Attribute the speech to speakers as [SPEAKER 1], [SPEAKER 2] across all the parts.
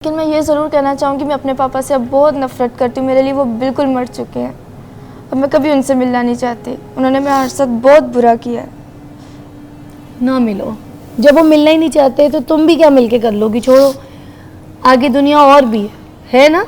[SPEAKER 1] लेकिन मैं ये ज़रूर कहना चाहूँगी मैं अपने पापा से अब बहुत नफ़रत करती हूँ। मेरे लिए वो बिल्कुल मर चुके हैं। अब मैं कभी उनसे मिलना नहीं चाहती। उन्होंने मेरे साथ बहुत बुरा किया है।
[SPEAKER 2] ना मिलो। जब वो मिलना ही नहीं चाहते तो तुम भी क्या मिलके कर लोगी। छोड़ो, आगे दुनिया और भी है ना।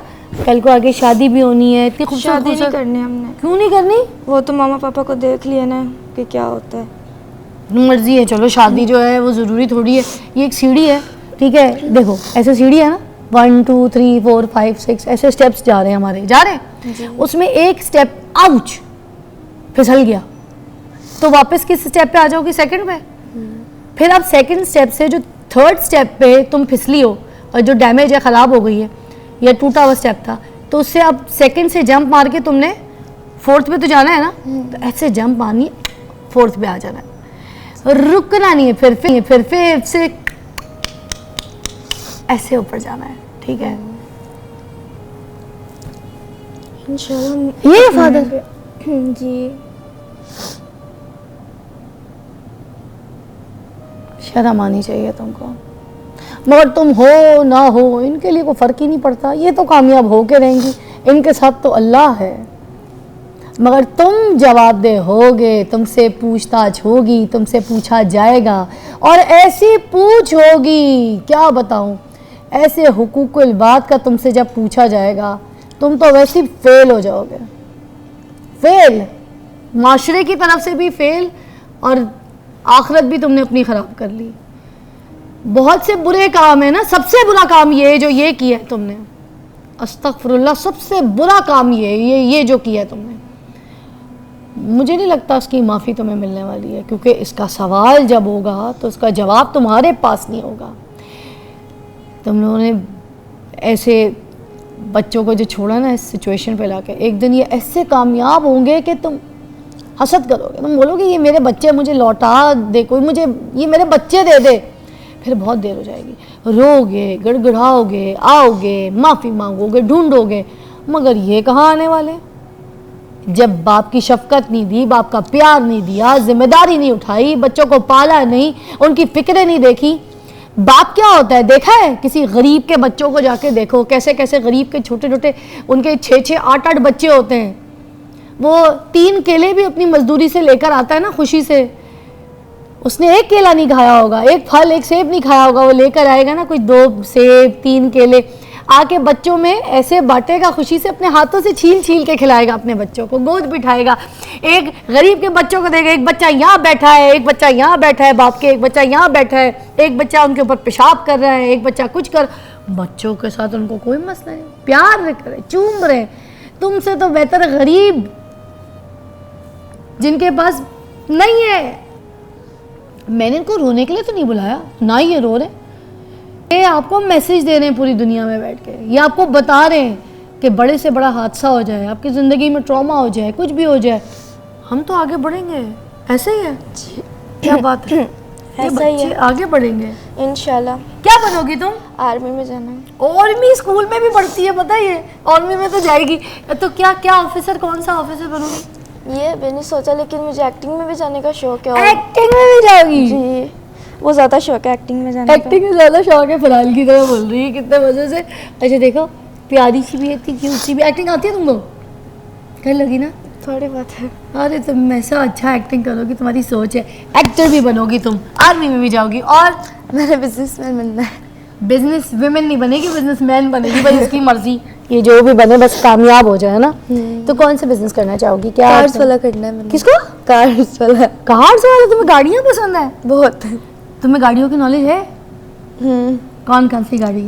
[SPEAKER 2] कल को आगे शादी भी होनी है। इतनी खूबसूरत
[SPEAKER 1] शादी नहीं करनी हमने।
[SPEAKER 2] क्यों नहीं करनी?
[SPEAKER 1] वो तो मामा पापा को देख लिया ना कि क्या होता है।
[SPEAKER 2] मर्जी है। चलो शादी जो है वो ज़रूरी थोड़ी है। ये एक सीढ़ी है, ठीक है। देखो ऐसे सीढ़ी है ना, 1 2 3 4 5 6 ऐसे स्टेप्स जा रहे हैं हमारे, जा रहे हैं। उसमें एक स्टेप आउच फिसल गया तो वापस किस स्टेप पे आ जाओगी? सेकंड पे। फिर आप सेकंड स्टेप से जो थर्ड स्टेप पे तुम फिसली हो और जो डैमेज है, ख़राब हो गई है या टूटा हुआ स्टेप था, तो उससे आप सेकंड से जंप मार के तुमने फोर्थ पे तो जाना है ना। तो ऐसे जंप मारनी है, फोर्थ पे आ जाना है, रुकना नहीं है। फिर से ऐसे ऊपर जाना है, ठीक है।
[SPEAKER 1] इंशाल्लाह।
[SPEAKER 2] ये फादर
[SPEAKER 1] जी
[SPEAKER 2] शर्म आनी चाहिए तुमको। मगर तुम हो ना हो इनके लिए कोई फ़र्क ही नहीं पड़ता। ये तो कामयाब हो के रहेंगी, इनके साथ तो अल्लाह है। मगर तुम जवाबदेह होगे, तुमसे पूछताछ होगी, तुमसे पूछा जाएगा और ऐसी पूछ होगी क्या बताऊं। ऐसे हुकूकुल बात का तुमसे जब पूछा जाएगा तुम तो वैसे ही फेल हो जाओगे। फेल, माशरे की तरफ से भी फेल और आखिरत भी तुमने अपनी ख़राब कर ली। बहुत से बुरे काम है ना, सबसे बुरा काम ये जो ये किया है तुमने, अस्तगफिरुल्लाह, सबसे बुरा काम ये जो किया है तुमने। मुझे नहीं लगता उसकी माफ़ी तुम्हें मिलने वाली है, क्योंकि इसका सवाल जब होगा तो उसका जवाब तुम्हारे पास नहीं होगा। तुम लोगों ने ऐसे बच्चों को जो छोड़ा ना इस सिचुएशन पे लाके, एक दिन ये ऐसे कामयाब होंगे कि तुम हसद करोगे। तुम बोलोगे ये मेरे बच्चे, मुझे लौटा दे कोई, मुझे ये मेरे बच्चे दे दे। फिर बहुत देर हो जाएगी, रोगे, गड़गड़ाओगे, आओगे, माफ़ी मांगोगे, ढूंढोगे, मगर ये कहाँ आने वाले। जब बाप की शफकत नहीं दी, बाप का प्यार नहीं दिया, जिम्मेदारी नहीं उठाई, बच्चों को पाला नहीं, उनकी फिक्रें नहीं देखी। बाप क्या होता है देखा है? किसी गरीब के बच्चों को जाके देखो, कैसे कैसे गरीब के छोटे छोटे उनके 6 8 8 बच्चे होते हैं। वो 3 केले भी अपनी मजदूरी से लेकर आता है ना, खुशी से। उसने एक केला नहीं खाया होगा, एक फल, एक सेब नहीं खाया होगा, वो लेकर आएगा ना कोई 2 सेब 3 केले, आके बच्चों में ऐसे बांटेगा, खुशी से अपने हाथों से छील छील के खिलाएगा अपने बच्चों को, गोद बिठाएगा। एक गरीब के बच्चों को देगा, एक बच्चा यहाँ बैठा है, एक बच्चा यहाँ बैठा है, बाप के एक बच्चा यहाँ बैठा है, एक बच्चा उनके ऊपर पेशाब कर रहा है, एक बच्चा कुछ कर। बच्चों के साथ उनको कोई मसला नहीं, प्यार करे, चूम रहे। तुमसे तो बेहतर गरीब जिनके पास नहीं है। मैंने इनको रोने के लिए तो नहीं बुलाया ना, ये रो रहे, ये आपको मैसेज दे रहे हैं पूरी दुनिया में बैठ के। ये आपको बता रहे हैं कि बड़े से बड़ा हादसा हो जाए, आपकी ज़िंदगी में ट्रॉमा हो जाए, कुछ भी हो जाए, हम तो आगे बढ़ेंगे। ऐसे ही है, क्या बात है,
[SPEAKER 1] ऐसा ही है,
[SPEAKER 2] आगे बढ़ेंगे
[SPEAKER 1] इंशाल्लाह।
[SPEAKER 2] क्या बनोगी तुम?
[SPEAKER 1] आर्मी में जाना है।
[SPEAKER 2] आर्मी स्कूल में भी पढ़ती है, पता है? आर्मी में तो जाएगी तो क्या ऑफिसर, कौन सा ऑफिसर बनोगी?
[SPEAKER 1] ये मैंने सोचा, लेकिन मुझे एक्टिंग में भी जाने का शौक है।
[SPEAKER 2] एक्टिंग में भी जाओगी?
[SPEAKER 1] जी, वो ज़्यादा शौक है एक्टिंग में जाने का।
[SPEAKER 2] एक्टिंग में ज़्यादा शौक है, फिलहाल की तरह बोल रही है, कितने मज़े से। अच्छा देखो, प्यारी सी भी है, इतनी क्यूट सी भी। एक्टिंग आती है तुमको? कर लोगी ना?
[SPEAKER 1] थोड़ी बहुत है।
[SPEAKER 2] अरे तुम ऐसा अच्छा एक्टिंग करोगी, तुम्हारी सोच है, एक्टर भी बनोगी तुम, आर्मी में भी जाओगी। और
[SPEAKER 1] मैंने बिजनेसमैन बनना है।
[SPEAKER 2] बिजनेस विमेन नहीं बनेगी, बिजनेसमैन बनेगी, भाई इसकी मर्जी। ये जो भी बने बस कामयाब हो जाए ना। तो कौन सा बिजनेस करना चाहोगी? क्या
[SPEAKER 1] कार्स वाला करना है मैंने।
[SPEAKER 2] किसको?
[SPEAKER 1] कार्स वाला।
[SPEAKER 2] कार्स वाला? तुम्हें गाड़ियाँ पसंद है?
[SPEAKER 1] बहुत।
[SPEAKER 2] तुम्हें गाड़ियों की नॉलेज है? कौन कौन सी गाड़ी?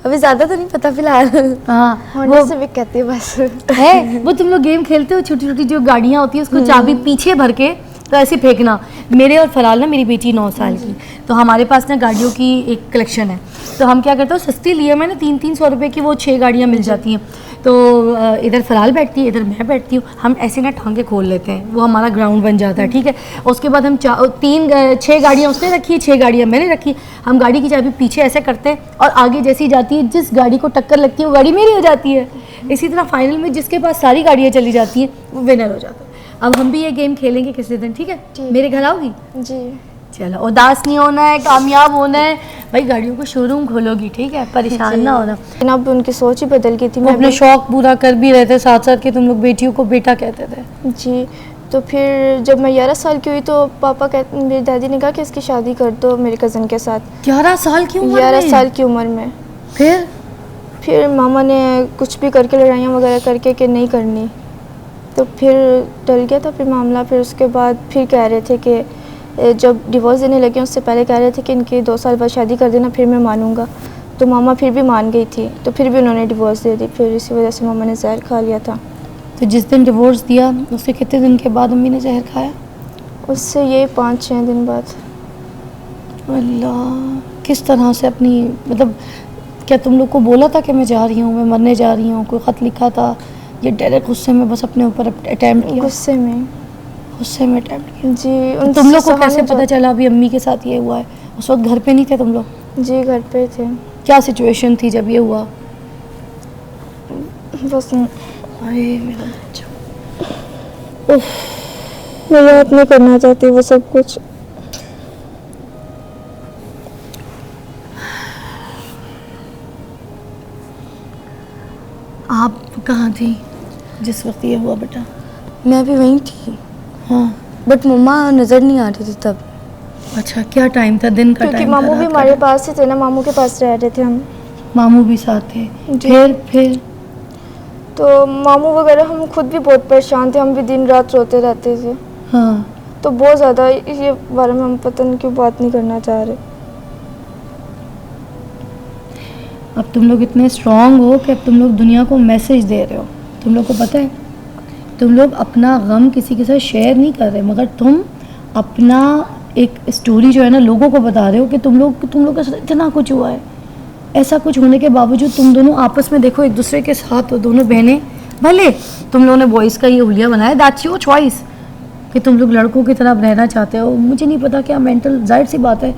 [SPEAKER 1] अभी ज़्यादा तो नहीं पता फिलहाल।
[SPEAKER 2] हाँ,
[SPEAKER 1] होंडा से भी कहती है बस।
[SPEAKER 2] है वो तुम लोग गेम खेलते हो, छोटी छोटी जो गाड़ियाँ होती है उसको चाबी पीछे भर के तो ऐसे फेंकना। मेरे और फराल ना, मेरी बेटी 9 साल की, तो हमारे पास ना गाड़ियों की एक कलेक्शन है। तो हम क्या करते हो, सस्ती लिए मैंने 300-300 रुपये की वो 6 गाड़ियाँ मिल जाती हैं। तो इधर फराल बैठती है, इधर मैं बैठती हूँ, हम ऐसे ना टांगे खोल लेते हैं, वो हमारा ग्राउंड बन जाता है, ठीक है। उसके बाद हम 6 गाड़ियाँ उसने रखी, 6 गाड़ियाँ मैंने रखी। हम गाड़ी की चाबी पीछे ऐसे करते हैं और आगे जैसी जाती है, जिस गाड़ी को टक्कर लगती है वो गाड़ी मेरी हो जाती है। इसी तरह फाइनल में जिसके पास सारी गाड़ियाँ चली जाती हैं वो विनर हो जाता है। अब हम भी ये गेम खेलेंगे किसी दिन, ठीक है? मेरे घर आओगी?
[SPEAKER 1] जी।
[SPEAKER 2] चलो, उदास नहीं होना है, कामयाब होना है भाई। गाड़ियों को शोरूम खोलोगी, ठीक है, परेशान ना होना।
[SPEAKER 1] लेकिन अब उनकी सोच ही बदल गई थी।
[SPEAKER 2] वो
[SPEAKER 1] मैं
[SPEAKER 2] अपने
[SPEAKER 1] भी-
[SPEAKER 2] शौक पूरा कर भी रहे थे साथ साथ कि तुम लोग बेटियों को बेटा कहते थे।
[SPEAKER 1] जी, तो फिर जब मैं 11 साल की हुई तो पापा कहते, मेरी दादी ने कहा कि इसकी शादी कर दो मेरे कज़न के साथ।
[SPEAKER 2] 11 साल की उम्र
[SPEAKER 1] 11
[SPEAKER 2] में?
[SPEAKER 1] साल की उम्र में। फिर मामा ने कुछ भी करके, लड़ाइयाँ वगैरह करके कि नहीं करनी, तो फिर टल गया था फिर मामला। फिर उसके बाद फिर कह रहे थे कि जब डिवोर्स देने लगे उससे पहले कह रहे थे कि इनकी 2 साल बाद शादी कर देना, फिर मैं मानूंगा। तो मामा फिर भी मान गई थी, तो फिर भी उन्होंने डिवोर्स दे दी। फिर इसी वजह से मामा ने जहर खा लिया था।
[SPEAKER 2] तो जिस दिन डिवोर्स दिया उससे कितने दिन के बाद अम्मी ने जहर खाया?
[SPEAKER 1] उससे ये 5-6 दिन बाद।
[SPEAKER 2] अल्लाह, किस तरह से अपनी, मतलब क्या तुम लोग को बोला था कि मैं जा रही हूँ, मैं मरने जा रही हूँ? कोई ख़त लिखा था? ये डायरेक्ट गुस्से में बस अपने ऊपर अटैम्प्ट किया?
[SPEAKER 1] गुस्से में
[SPEAKER 2] अटैम्प्ट किया।
[SPEAKER 1] जी।
[SPEAKER 2] तो तुम लोग को कैसे पता चला अभी अम्मी के साथ ये हुआ है? उस वक्त घर पे नहीं थे तुम लोग?
[SPEAKER 1] जी, घर पे थे।
[SPEAKER 2] क्या सिचुएशन थी जब ये हुआ?
[SPEAKER 1] बस
[SPEAKER 2] अरे मेरा बच्चा,
[SPEAKER 1] मैं याद नहीं करना चाहती वो सब कुछ।
[SPEAKER 2] आप कहाँ थी जिस वक्त ये हुआ बेटा?
[SPEAKER 1] मैं भी वहीं थी,
[SPEAKER 2] हाँ,
[SPEAKER 1] बट मम्मा नज़र नहीं आ रही थी तब,
[SPEAKER 2] अच्छा, क्या टाइम था? दिन का
[SPEAKER 1] क्योंकि
[SPEAKER 2] टाइम?
[SPEAKER 1] मामू भी हमारे पास ही थे ना, मामू के पास रह रहे थे हम।
[SPEAKER 2] मामू भी साथ थे?
[SPEAKER 1] जी।
[SPEAKER 2] फिर
[SPEAKER 1] तो मामू वगैरह, हम खुद भी बहुत परेशान थे, हम भी दिन रात रोते रहते थे।
[SPEAKER 2] हाँ,
[SPEAKER 1] तो बहुत ज़्यादा ये बारे में हम पता नहीं क्यों बात नहीं करना चाह रहे।
[SPEAKER 2] अब तुम लोग इतने स्ट्रांग हो कि अब तुम लोग दुनिया को मैसेज दे रहे हो। तुम लोग को पता है, तुम लोग अपना गम किसी के साथ शेयर नहीं कर रहे, मगर तुम अपना एक स्टोरी जो है ना लोगों को बता रहे हो कि तुम लोग के साथ इतना कुछ हुआ है। ऐसा कुछ होने के बावजूद तुम दोनों आपस में देखो, एक दूसरे के साथ हो, दोनों बहनें। भले तुम लोगों ने बॉयज़ का ये हुलिया बनाया, दैट्स योर चॉइस, कि तुम लोग लड़कों की तरह रहना चाहते हो। मुझे नहीं पता क्या मेंटल, जाहिर सी बात है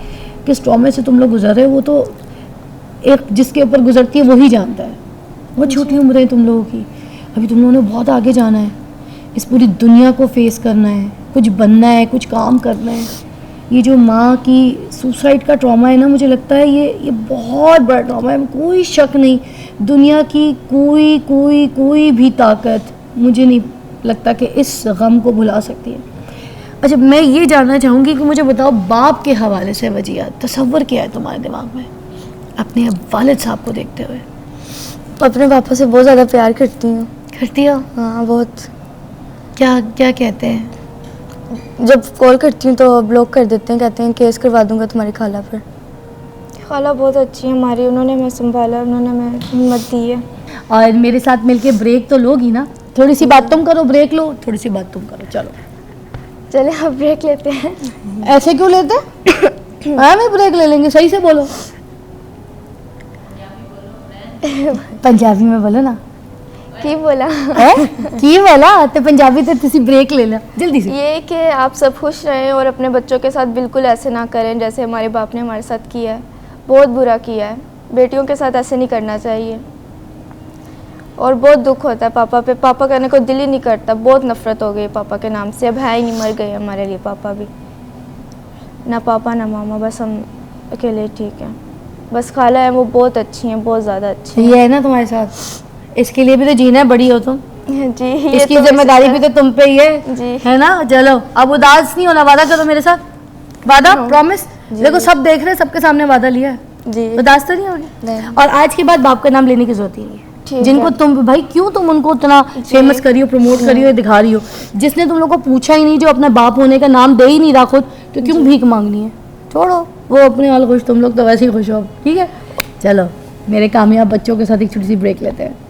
[SPEAKER 2] किस ट्रॉमे से तुम लोग गुजर रहे हो, वो तो एक जिसके ऊपर गुजरती है वही जानता है। बहुत छोटी उम्र है तुम लोगों की, अभी तुम लोगों ने बहुत आगे जाना है, इस पूरी दुनिया को फेस करना है, कुछ बनना है, कुछ काम करना है। ये जो माँ की सुसाइड का ट्रॉमा है ना, मुझे लगता है ये बहुत बड़ा ट्रॉमा है, कोई शक नहीं। दुनिया की कोई भी ताकत मुझे नहीं लगता कि इस गम को भुला सकती है। अच्छा, मैं ये जानना चाहूँगी कि मुझे बताओ, बाप के हवाले से वजिया तसव्वुर क्या है तुम्हारे दिमाग में अपने वालिद साहब को देखते हुए?
[SPEAKER 1] अपने पापा से बहुत ज़्यादा प्यार करती हूँ।
[SPEAKER 2] करती हो?
[SPEAKER 1] हाँ, बहुत।
[SPEAKER 2] क्या क्या कहते हैं?
[SPEAKER 1] जब कॉल करती हूँ तो ब्लॉक कर देते हैं, कहते हैं केस करवा दूंगा तुम्हारी खाला पर। खाला बहुत अच्छी है हमारी, उन्होंने हमें संभाला, उन्होंने हमें हिम्मत दी है।
[SPEAKER 2] और मेरे साथ मिलके ब्रेक तो लोगी ना? थोड़ी सी बात तुम करो, ब्रेक लो, थोड़ी सी बात तुम करो, चलो।
[SPEAKER 1] चले अब ब्रेक लेते हैं।
[SPEAKER 2] ऐसे क्यों लेते? हाँ, मैं ब्रेक ले लेंगे, सही से बोलो। पंजाबी में बोलो ना।
[SPEAKER 1] की बोला
[SPEAKER 2] है की बोला तो पंजाबी तो तुसी ब्रेक ले लो जल्दी से।
[SPEAKER 1] ये कि आप सब खुश रहें और अपने बच्चों के साथ बिल्कुल ऐसे ना करें जैसे हमारे बाप ने हमारे साथ किया है। बहुत बुरा किया है, बेटियों के साथ ऐसे नहीं करना चाहिए। और बहुत दुख होता है पापा पे, पापा करने को दिल ही नहीं करता, बहुत नफरत हो गई पापा के नाम से। अब है ही नहीं, मर गए हमारे लिए पापा भी, ना पापा ना मामा, बस हम अकेले ठीक हैं। बस खाला है वो बहुत अच्छी हैं, बहुत ज़्यादा अच्छी
[SPEAKER 2] ये है ना तुम्हारे साथ, इसके लिए भी तो जीना है, बड़ी हो तुम
[SPEAKER 1] हैं। जी, ये
[SPEAKER 2] इसकी
[SPEAKER 1] तो
[SPEAKER 2] जिम्मेदारी भी तो तुम पे ही है
[SPEAKER 1] जी।
[SPEAKER 2] है ना। चलो अब उदास नहीं होना, वादा करो मेरे साथ, वादा, प्रॉमिस।
[SPEAKER 1] जी।
[SPEAKER 2] देखो सब देख रहे हैं, सबके सामने वादा लिया है,
[SPEAKER 1] जी
[SPEAKER 2] उदास तो नहीं होगी।
[SPEAKER 1] नहीं।
[SPEAKER 2] और आज के बाद बाप का नाम लेने की जरूरत ही नहीं है।
[SPEAKER 1] ठीक
[SPEAKER 2] जिनको
[SPEAKER 1] है।
[SPEAKER 2] तुम भाई क्यों तुम उनको इतना फेमस करी हो, प्रमोट करी हो, दिखा रही हो, जिसने तुम लोग को पूछा ही नहीं, जो अपने बाप होने का नाम दे ही नहीं रहा खुद, तो क्यों भीख मांगनी है? छोड़ो, वो अपने हाल खुश, तुम लोग तो वैसे ही खुश हो। ठीक है, चलो मेरे कामयाब बच्चों के साथ एक छोटी सी ब्रेक लेते हैं।